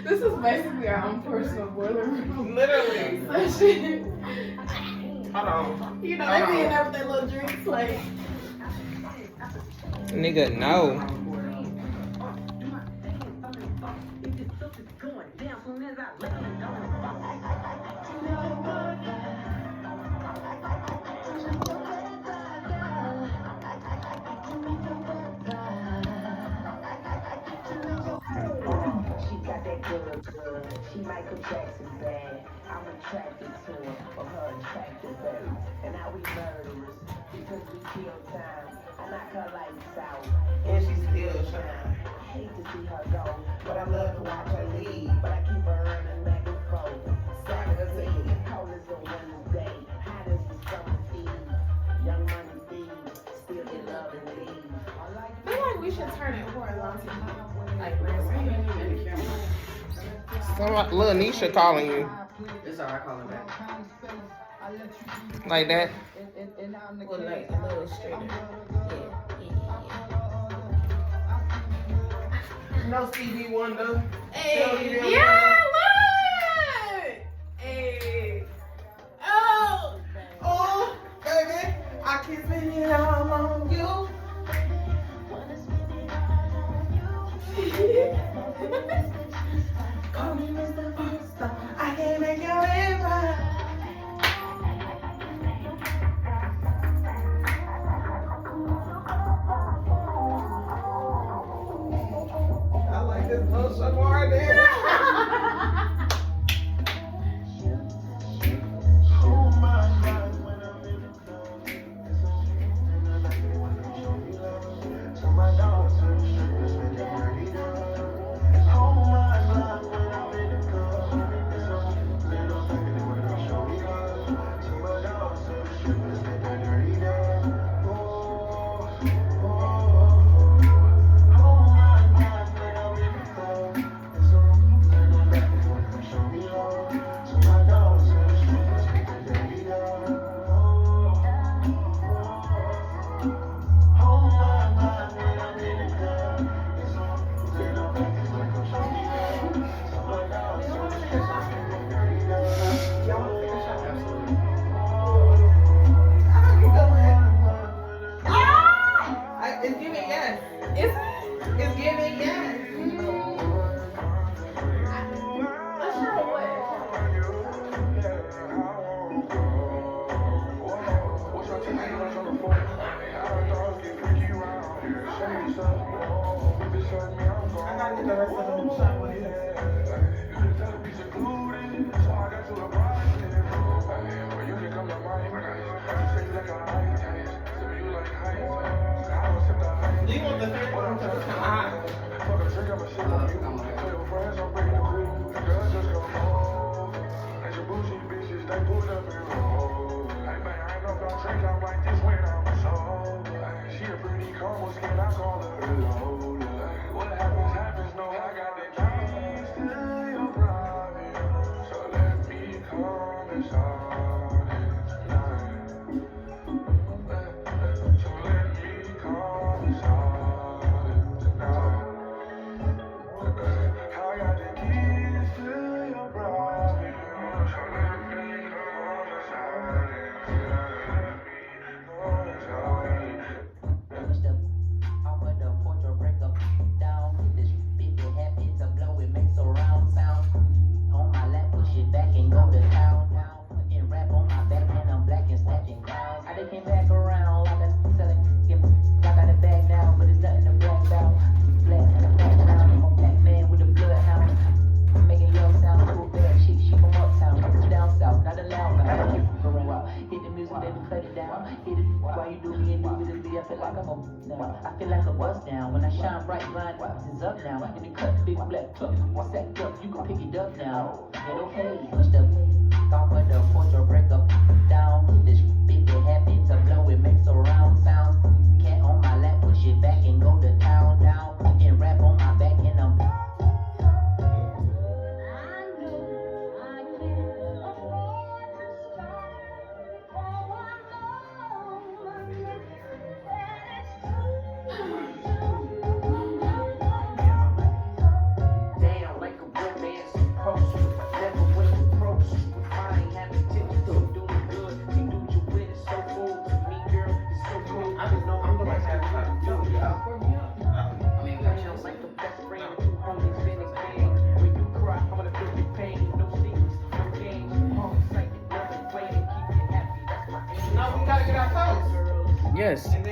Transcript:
This is basically our own personal boiler room. Literally. Hold on. You know, they be in there with their little drinks, like. Nigga, no. She Michael Jackson bad. I'm attracted to her for her attractive baby. And now we murderers because we kill time. I knock her lights out. And she still shine. I hate to see her go, but I love to watch her leave. But I keep her running back and forth. Saturday, cold as a winter's day. Hot as the summer's eve. Young money thieves, still in love and leave. I feel like we should turn it horizontal. Like, Some little Nisha calling you. It's alright, calling back. Like that. Well, like a little straighter. No Stevie Wonder. Hey, yeah, look! Hey. Oh! Oh, baby, I can spend it all on you. Call me Mr. Fiesta. I can't make you ever. I like this little Shamar there. It's giving yes. It's giving yes. Let's try what? I gotta get the rest of the shot with it. Do you want the third one to come hot? I feel like a bust down when I shine bright, blind is up now. In the cut, big black truck, what's that up? You can pick it up now. Get okay, push the off of the porch or break up down. This big it happy to blow, it makes a round sound. Cat on my lap, push it back and go to town down. And rap on my back and I'm. Yes.